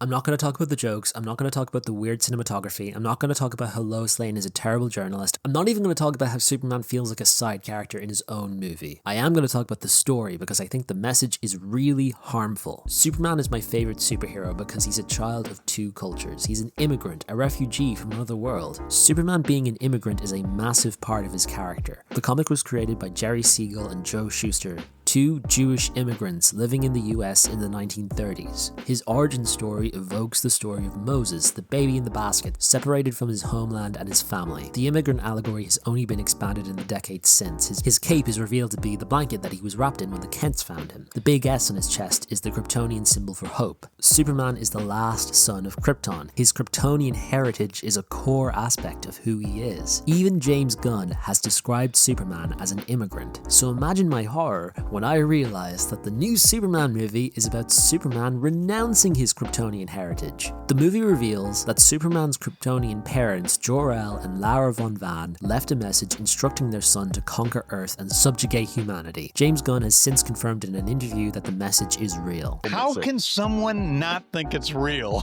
I'm not going to talk about the jokes, I'm not going to talk about the weird cinematography, I'm not going to talk about how Lois Lane is a terrible journalist, I'm not even going to talk about how Superman feels like a side character in his own movie. I am going to talk about the story because I think the message is really harmful. Superman is my favourite superhero because he's a child of two cultures. He's an immigrant, a refugee from another world. Superman being an immigrant is a massive part of his character. The comic was created by Jerry Siegel and Joe Shuster, two Jewish immigrants living in the US in the 1930s. His origin story evokes the story of Moses, the baby in the basket, separated from his homeland and his family. The immigrant allegory has only been expanded in the decades since. His cape is revealed to be the blanket that he was wrapped in when the Kents found him. The big S on his chest is the Kryptonian symbol for hope. Superman is the last son of Krypton. His Kryptonian heritage is a core aspect of who he is. Even James Gunn has described Superman as an immigrant. So imagine my horror when I realized that the new Superman movie is about Superman renouncing his Kryptonian heritage. The movie reveals that Superman's Kryptonian parents, Jor-el and Lara Von Van, left a message instructing their son to conquer Earth and subjugate humanity. James Gunn has since confirmed in an interview that the message is real. How can someone not think it's real?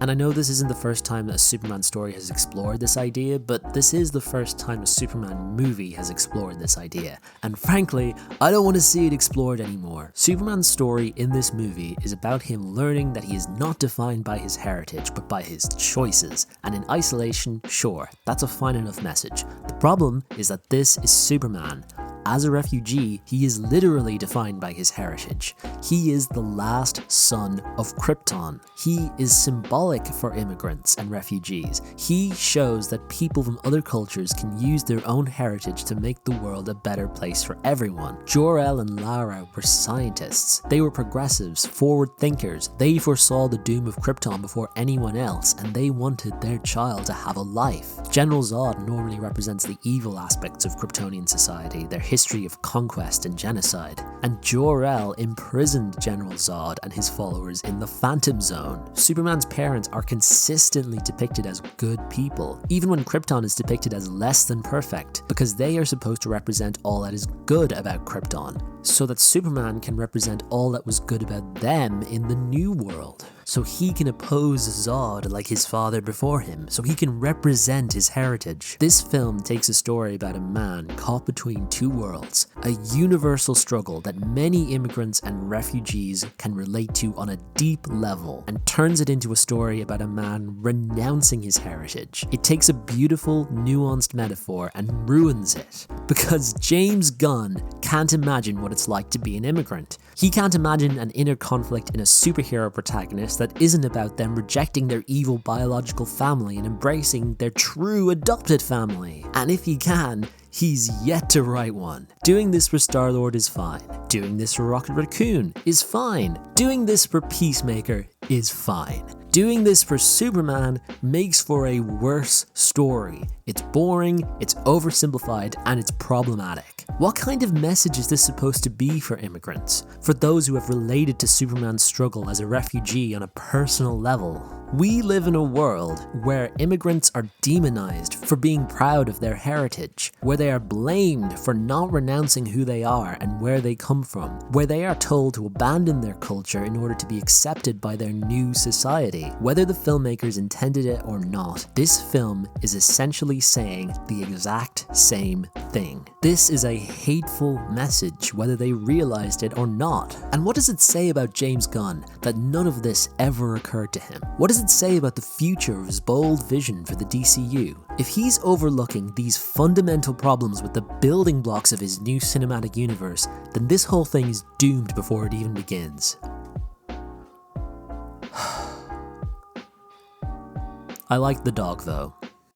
And I know this isn't the first time that a Superman story has explored this idea, but this is the first time a Superman movie has explored this idea. And frankly, I don't want to see it explored anymore. Superman's story in this movie is about him learning that he is not defined by his heritage, but by his choices. And in isolation, sure, that's a fine enough message. The problem is that this is Superman. As a refugee, he is literally defined by his heritage. He is the last son of Krypton. He is symbolic for immigrants and refugees. He shows that people from other cultures can use their own heritage to make the world a better place for everyone. Jor-el and Lara were scientists. They were progressives, forward thinkers. They foresaw the doom of Krypton before anyone else, and they wanted their child to have a life. General Zod normally represents the evil aspects of Kryptonian society, their history of conquest and genocide, and Jor-el imprisoned General Zod and his followers in the Phantom Zone. Superman's parents are consistently depicted as good people, even when Krypton is depicted as less than perfect, because they are supposed to represent all that is good about Krypton, so that Superman can represent all that was good about them in the new world. So he can oppose Zod like his father before him, so he can represent his heritage. This film takes a story about a man caught between two worlds, a universal struggle that many immigrants and refugees can relate to on a deep level, and turns it into a story about a man renouncing his heritage. It takes a beautiful, nuanced metaphor and ruins it, because James Gunn can't imagine what it's like to be an immigrant. He can't imagine an inner conflict in a superhero protagonist that isn't about them rejecting their evil biological family and embracing their true adopted family. And if he can, he's yet to write one. Doing this for Star-Lord is fine. Doing this for Rocket Raccoon is fine. Doing this for Peacemaker is fine. Doing this for Superman makes for a worse story. It's boring, it's oversimplified, and it's problematic. What kind of message is this supposed to be for immigrants? For those who have related to Superman's struggle as a refugee on a personal level? We live in a world where immigrants are demonized for being proud of their heritage, where they are blamed for not renouncing who they are and where they come from, where they are told to abandon their culture in order to be accepted by their new society. Whether the filmmakers intended it or not, this film is essentially saying the exact same thing. This is a hateful message, whether they realized it or not. And what does it say about James Gunn that none of this ever occurred to him? What does it say about the future of his bold vision for the DCU? If he's overlooking these fundamental problems with the building blocks of his new cinematic universe, then this whole thing is doomed before it even begins. I like the dog though.